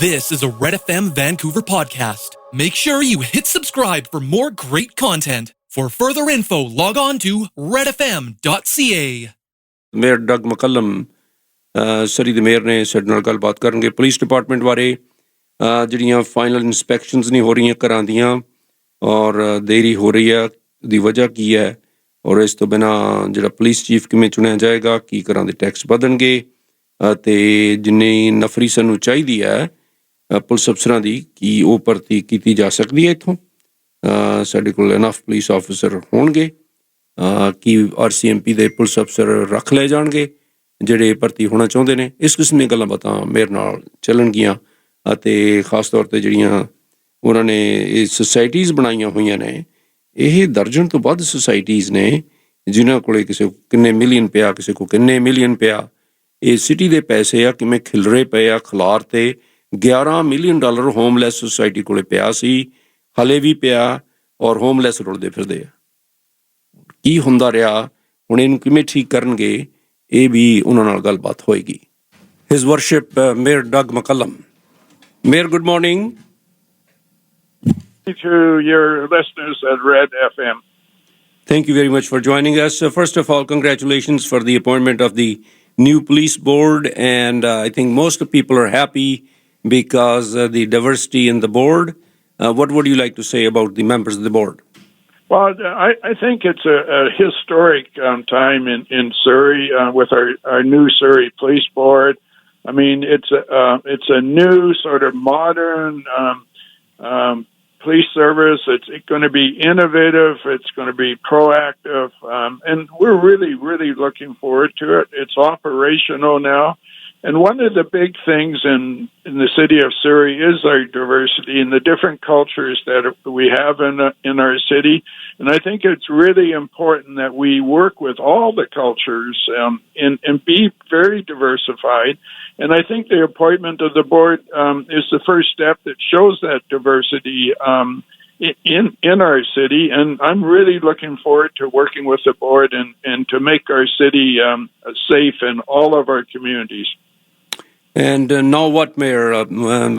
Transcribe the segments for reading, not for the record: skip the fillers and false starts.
This is a Red FM Vancouver podcast. Make sure you hit subscribe for more great content. For further info, log on to redfm.ca. Mayor Doug McCallum Surrey ਦੇ mayor ਨੇ ਸਾਡੇ ਨਾਲ ਗੱਲਬਾਤ ਕਰਨਗੇ police department ਬਾਰੇ ਜਿਹੜੀਆਂ final ਇੰਸਪੈਕਸ਼ਨਸ ਨਹੀਂ ਹੋ ਰਹੀਆਂ ਘਰਾਂ ਦੀਆਂ ਔਰ ਦੇਰੀ ਹੋ ਰਹੀ ਹੈ ਦੀ ਵਜ੍ਹਾ ਕੀ ਹੈ ਔਰ ਇਸ ਤੋਂ ਬਿਨਾਂ ਜਿਹੜਾ ਪੁਲਿਸ ਚੀਫ ਕਿਵੇਂ ਚੁਣਿਆ ਜਾਏਗਾ ਕੀ ਘਰਾਂ ਦੇ ਟੈਕਸ ਵਧਣਗੇ ਅਤੇ ਜਿੰਨੀ ਨਫਰੀ ਸਾਨੂੰ ਚਾਹੀਦੀ ਹੈ ਪੁਲਿਸ ਅਫਸਰਾਂ ਦੀ ਕੀ ਉਹ ਭਰਤੀ ਕੀਤੀ ਜਾ ਸਕਦੀ ਹੈ ਇੱਥੋਂ ਸਾਡੇ ਕੋਲ ਇਨਫ ਪੁਲਿਸ ਆਫਿਸਰ ਹੋਣਗੇ ਕੀ RCMP ਦੇ ਪੁਲਿਸ ਅਫਸਰ ਰੱਖ ਲਏ ਜਾਣਗੇ ਜਿਹੜੇ ਭਰਤੀ ਹੋਣਾ ਚਾਹੁੰਦੇ ਨੇ ਇਸ ਕਿਸਮ ਦੀਆਂ ਗੱਲਾਂ ਬਾਤਾਂ ਮੇਰੇ ਨਾਲ ਚੱਲਣਗੀਆਂ ਅਤੇ ਖਾਸ ਤੌਰ 'ਤੇ ਜਿਹੜੀਆਂ ਉਹਨਾਂ ਨੇ ਇਹ ਸੁਸਾਇਟੀਜ਼ ਬਣਾਈਆਂ ਹੋਈਆਂ ਨੇ ਇਹ ਦਰਜਨ ਤੋਂ ਵੱਧ ਸੁਸਾਇਟੀਜ਼ ਨੇ ਜਿਨ੍ਹਾਂ ਕੋਲ ਕਿਸੇ ਕੋਲ ਕਿੰਨੇ ਮਿਲੀਅਨ ਪਿਆ ਕਿਸੇ ਕੋਲ ਕਿੰਨੇ ਮਿਲੀਅਨ ਪਿਆ ਇਹ ਸਿਟੀ ਦੇ ਪੈਸੇ ਆ ਕਿਵੇਂ ਖਿਲਰੇ ਪਏ ਆ ਖਿਲਾਰ ਤੇ $11 ਮਿਲੀਅਨ ਹੋਮਲੈਸ ਸੁਸਾਇਟੀ ਕੋਲ ਪਿਆ ਸੀ ਹਲੇ ਵੀ ਪਿਆ ਔਰ ਹੋਮਲੈਸ ਰੁਲਦੇ ਫਿਰਦੇ ਆ ਕੀ ਹੁੰਦਾ ਰਿਹਾ ਹੁਣ ਇਹਨੂੰ ਕਿਵੇਂ ਠੀਕ ਕਰਨਗੇ ਇਹ ਵੀ ਉਹਨਾਂ ਨਾਲ ਗੱਲਬਾਤ ਹੋਏਗੀ His Worship Mayor Doug McCallum. Mayor, good morning. To your listeners at Red FM. Thank you very much for joining us. First of all, congratulations for the appointment of the new police board, and I think most people are happy because the diversity in the board. What would you like to say about the members of the board? Well, I think it's a historic time in Surrey with our new Surrey Police Board. I mean, it's a new sort of modern police service. It's going to be innovative. It's going to be proactive, and we're really, really looking forward to it. It's operational now. And one of the big things in the city of Surrey is our diversity and the different cultures that we have in our city. And I think it's really important that we work with all the cultures and be very diversified. And I think the appointment of the board is the first step that shows that diversity in our city. And I'm really looking forward to working with the board and to make our city safe in all of our communities. And now what, Mayor?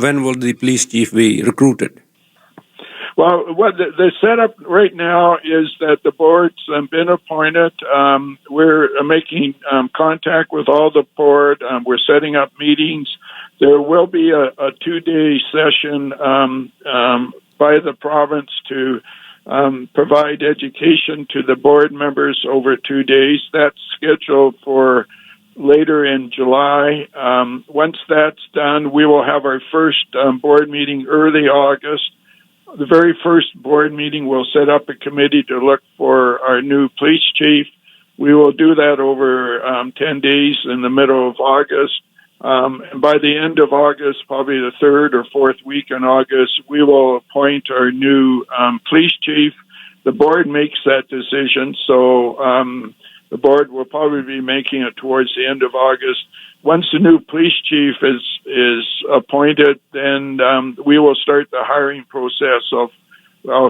When will the police chief be recruited? Well, what the setup right now is that the board's been appointed. We're making contact with all the board. We're setting up meetings. There will be a 2-day session by the province to provide education to the board members over 2 days. That's scheduled for later in July. Once that's done, we will have our first board meeting early August. The very first board meeting, we'll set up a committee to look for our new police chief. We will do that over 10 days in the middle of August. And by the end of August, probably the 3rd or 4th week in August, we will appoint our new police chief. The board makes that decision, so the board will probably be making it towards the end of August. Once the new police chief is appointed, then we will start the hiring process of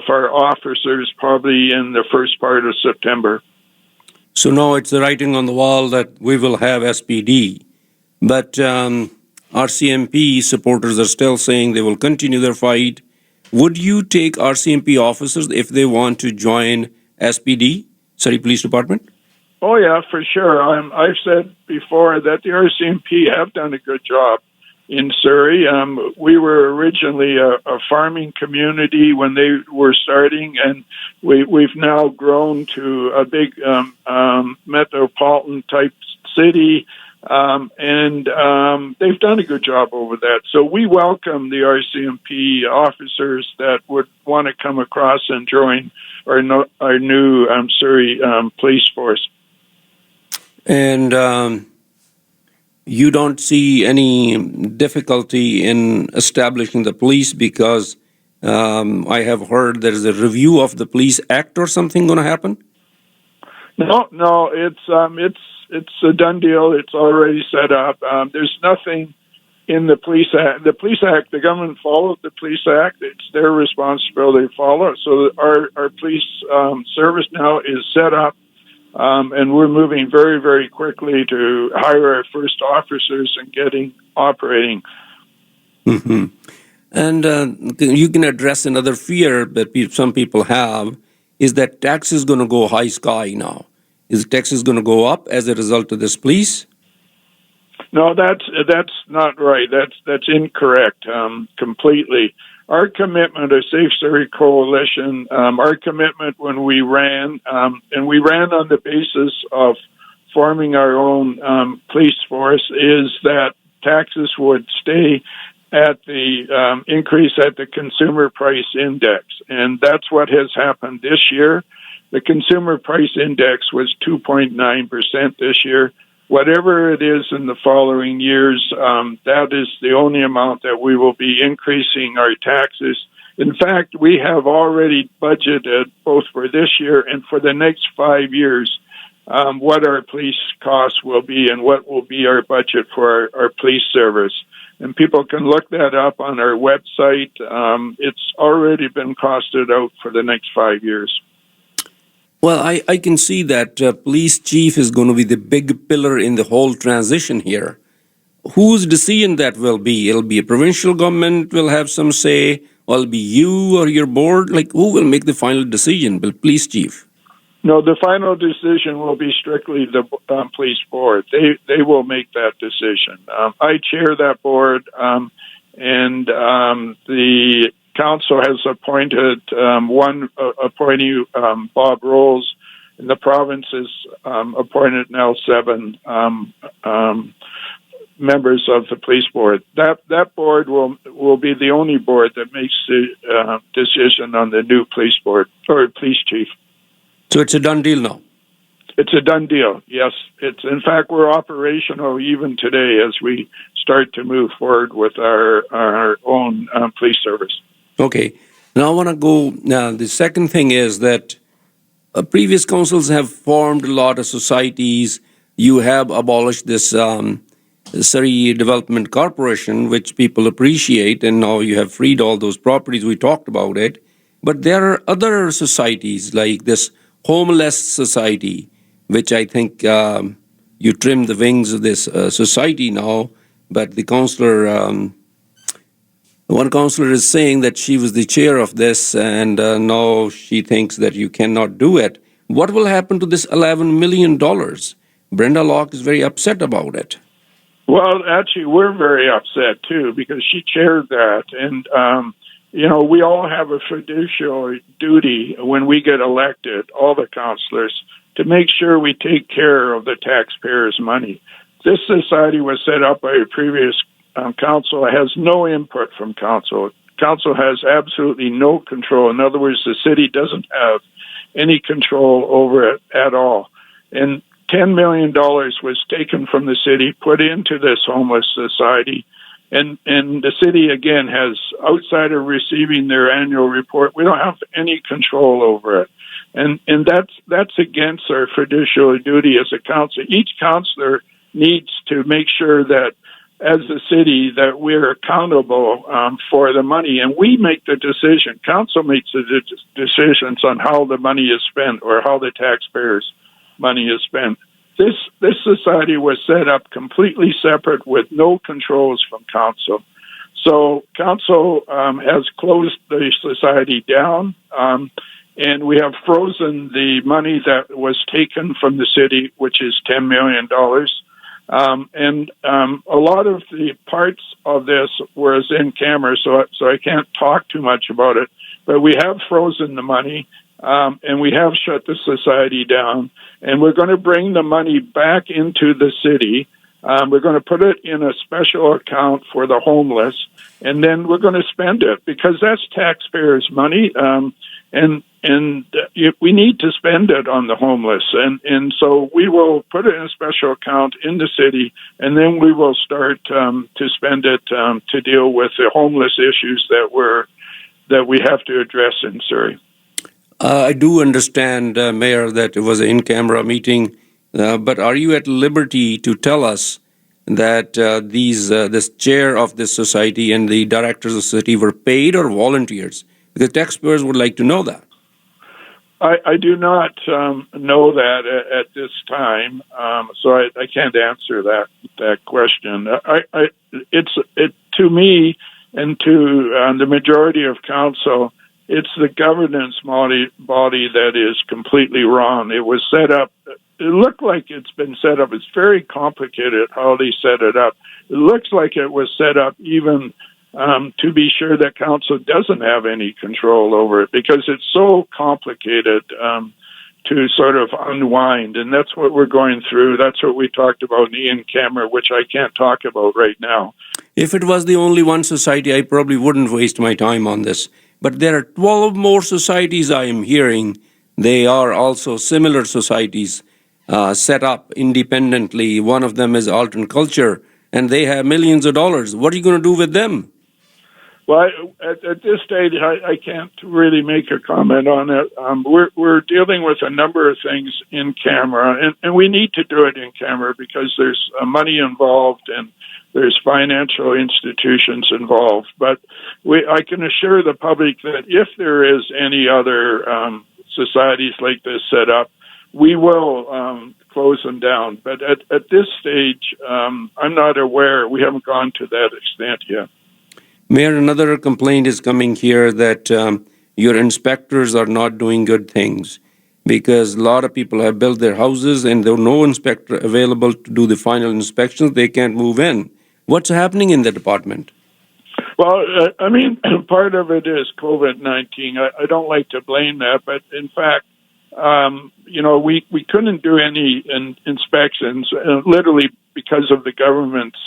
our officers probably in the first part of September. So now it's the writing on the wall that we will have SPD, but RCMP supporters are still saying they will continue their fight. Would you take RCMP officers if they want to join SPD, Surrey Police Department? Oh, yeah, for sure. I've said before that the RCMP have done a good job in Surrey. We were originally a farming community when they were starting, and we've now grown to a big metropolitan-type city, and they've done a good job over that. So we welcome the RCMP officers that would want to come across and join our new Surrey police force. And you don't see any difficulty in establishing the police because I have heard there is a review of the Police Act or something going to happen? No, it's a done deal. It's already set up. There's nothing in the Police Act. The Police Act, the government followed the Police Act. It's their responsibility to follow it. So our police service now is set up. And we're moving very, very quickly to hire our first officers and getting operating. Hmm. And you can address another fear that some people have is that tax is going to go high sky now. Is taxes going to go up as a result of this police? No, that's not right. That's incorrect completely. Our commitment, a Safe Surrey Coalition, our commitment when we ran, and we ran on the basis of forming our own police force, is that taxes would stay at the increase at the consumer price index. And that's what has happened this year. The consumer price index was 2.9% this year. Whatever it is in the following years, that is the only amount that we will be increasing our taxes. In fact, we have already budgeted both for this year and for the next 5 years what our police costs will be and what will be our budget for our police service. And people can look that up on our website. It's already been costed out for the next 5 years. Well, I can see that police chief is going to be the big pillar in the whole transition here. Whose decision that will be? It'll be a provincial government will have some say, or it'll be you or your board? Like, who will make the final decision? Will police chief? No, the final decision will be strictly the police board. They will make that decision. I chair that board, and the council has appointed one appointee, Bob Rolls, and the province has appointed now 7 members of the police board. That board will be the only board that makes the decision on the new police board or police chief. So it's a done deal now. It's a done deal. Yes, it's in fact we're operational even today as we start to move forward with our own police service. Okay. Now I want to go. Now the second thing is that previous councils have formed a lot of societies. You have abolished this Surrey Development Corporation, which people appreciate, and now you have freed all those properties. We talked about it, but there are other societies like this Homeless Society, which I think you trim the wings of this society now, but the councillor, one councillor is saying that she was the chair of this, and now she thinks that you cannot do it. What will happen to this $11 million? Brenda Locke is very upset about it. Well, actually, we're very upset, too, because she chaired that, and we all have a fiduciary duty when we get elected, all the councillors, to make sure we take care of the taxpayers' money. This society was set up by a previous council. It has no input from council. Council has absolutely no control. In other words, the city doesn't have any control over it at all. And $10 million was taken from the city, put into this homeless society. And the city, again, has, outside of receiving their annual report, we don't have any control over it. And that's against our fiduciary duty as a council. Each councillor needs to make sure that, as a city, that we're accountable for the money. And we make the decision. Council makes the decisions on how the money is spent or how the taxpayers' money is spent. This society was set up completely separate with no controls from council. So council has closed the society down, and we have frozen the money that was taken from the city, which is $10 million. And a lot of the parts of this was in camera, so I can't talk too much about it. But we have frozen the money. And we have shut the society down, and we're going to bring the money back into the city. We're going to put it in a special account for the homeless, and then we're going to spend it because that's taxpayers' money, and we need to spend it on the homeless. And so we will put it in a special account in the city, and then we will start to spend it to deal with the homeless issues that we have to address in Surrey. I do understand, Mayor, that it was an in-camera meeting, but are you at liberty to tell us that this chair of this society and the directors of the city were paid or volunteers? Because taxpayers would like to know that. I do not know that at this time, so I can't answer that question. To me, and to the majority of council, it's the governance body that is completely wrong. It was set up. It looked like it's been set up. It's very complicated how they set it up. It looks like it was set up even to be sure that council doesn't have any control over it, because it's so complicated to sort of unwind. And that's what we're going through. That's what we talked about in the in-camera, which I can't talk about right now. If it was the only one society, I probably wouldn't waste my time on this. But there are 12 more societies I am hearing. They are also similar societies set up independently. One of them is Alton Culture, and they have millions of dollars. What are you going to do with them? Well, at this stage, I can't really make a comment on it. We're dealing with a number of things in camera, and we need to do it in camera because there's money involved and there's financial institutions involved. But I can assure the public that if there is any other societies like this set up, we will close them down. But at this stage, I'm not aware. We haven't gone to that extent yet. Mayor, another complaint is coming here that your inspectors are not doing good things because a lot of people have built their houses and there are no inspector available to do the final inspections. They can't move in. What's happening in the department? Well, I mean, part of it is COVID-19. I don't like to blame that, but in fact, we couldn't do any inspections literally because of the government's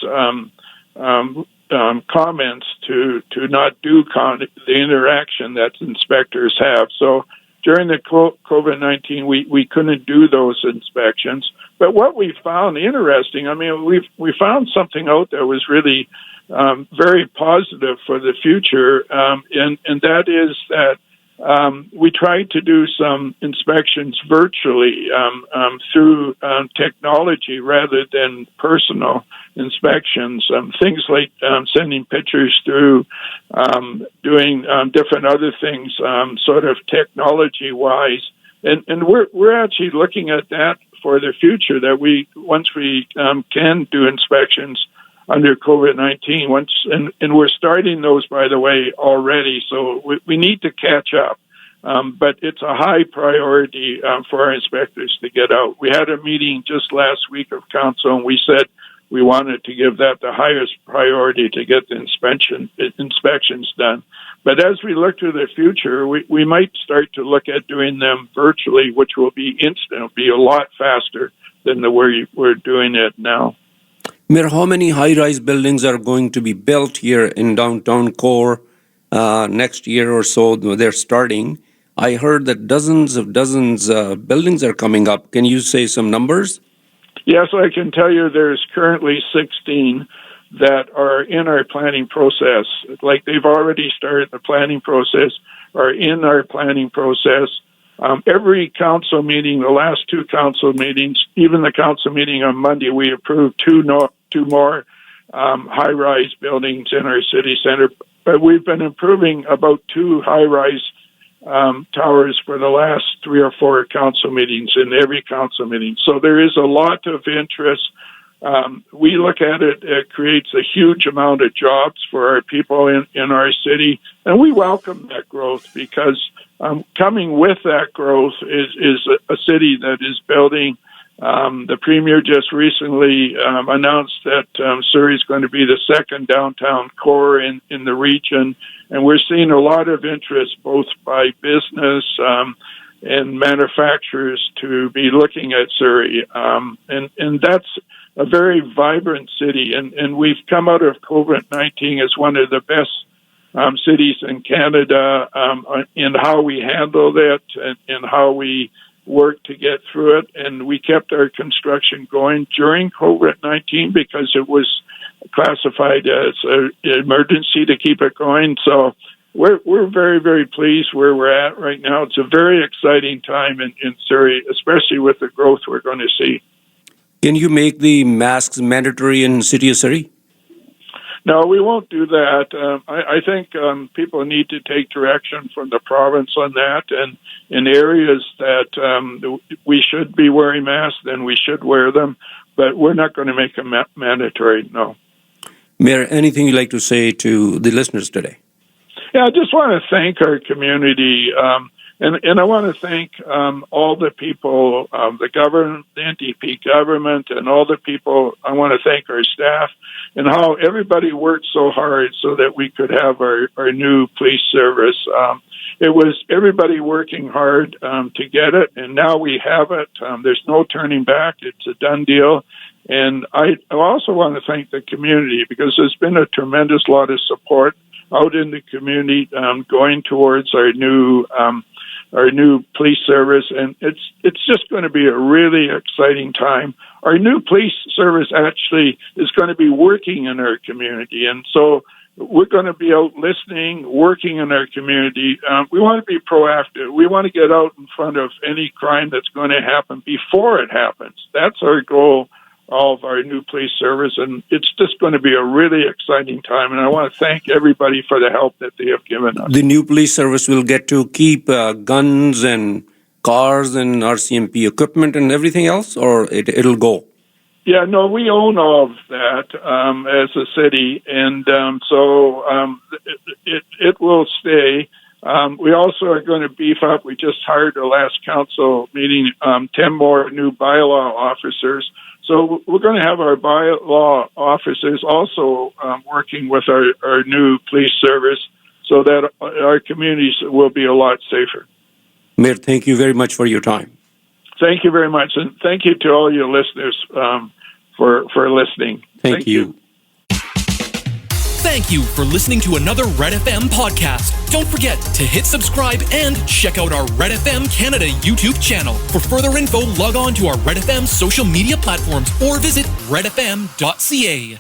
comments to not do the interaction that inspectors have. So during the COVID-19, we couldn't do those inspections. But what we found interesting, I mean, we found something out that was really very positive for the future, and that is that we tried to do some inspections virtually through technology rather than personal inspections. Things like sending pictures through, doing different other things, sort of technology-wise, and we're actually looking at that for the future. That once we can do inspections under COVID-19, and we're starting those, by the way, already. So we need to catch up. But it's a high priority for our inspectors to get out. We had a meeting just last week of council, and we said we wanted to give that the highest priority to get the inspections done. But as we look to the future, we might start to look at doing them virtually, which will be instant. It'll be a lot faster than the way we're doing it now. Mayor, how many high-rise buildings are going to be built here in downtown core next year or so? They're starting. I heard that dozens of buildings are coming up. Can you say some numbers? Yes, I can tell you there's currently 16 that are in our planning process. Like they've already started the planning process, are in our planning process. Every council meeting, the last two council meetings, even the council meeting on Monday, we approved two more high-rise buildings in our city center. But we've been improving about two high-rise towers for the last 3 or 4 council meetings in every council meeting. So there is a lot of interest. We look at it, it creates a huge amount of jobs for our people in our city, and we welcome that growth because coming with that growth is a city that is building. The Premier just recently announced that Surrey is going to be the second downtown core in the region, and we're seeing a lot of interest both by business and manufacturers to be looking at Surrey. And that's a very vibrant city, and we've come out of COVID-19 as one of the best cities in Canada in how we handled it and how we worked to get through it. And we kept our construction going during COVID-19 because it was classified as an emergency to keep it going. So we're very, very pleased where we're at right now. It's a very exciting time in Surrey, especially with the growth we're going to see. Can you make the masks mandatory in City of Surrey? No, we won't do that. I think people need to take direction from the province on that. And in areas that we should be wearing masks, then we should wear them. But we're not going to make them mandatory, no. Mayor, anything you'd like to say to the listeners today? Yeah, I just want to thank our community, and I want to thank all the people, the government, the NDP government, and all the people. I want to thank our staff and how everybody worked so hard so that we could have our new police service. It was everybody working hard to get it, and now we have it. There's no turning back. It's a done deal. And I also want to thank the community because there's been a tremendous lot of support out in the community going towards our new police service, and it's just going to be a really exciting time. Our new police service actually is going to be working in our community, and so we're going to be out listening, working in our community. We want to be proactive. We want to get out in front of any crime that's going to happen before it happens. That's our goal of our new police service, and it's just going to be a really exciting time, and I want to thank everybody for the help that they have given us. The new police service will get to keep guns and cars and RCMP equipment and everything else, or it'll go? Yeah, no, we own all of that as a city, and so it will stay. We also are going to beef up. We just hired the last council meeting 10 more new bylaw officers. So we're going to have our bylaw officers also working with our new police service so that our communities will be a lot safer. Mayor, thank you very much for your time. Thank you very much. And thank you to all your listeners for listening. Thank you. Thank you for listening to another Red FM podcast. Don't forget to hit subscribe and check out our Red FM Canada YouTube channel. For further info, log on to our Red FM social media platforms or visit redfm.ca.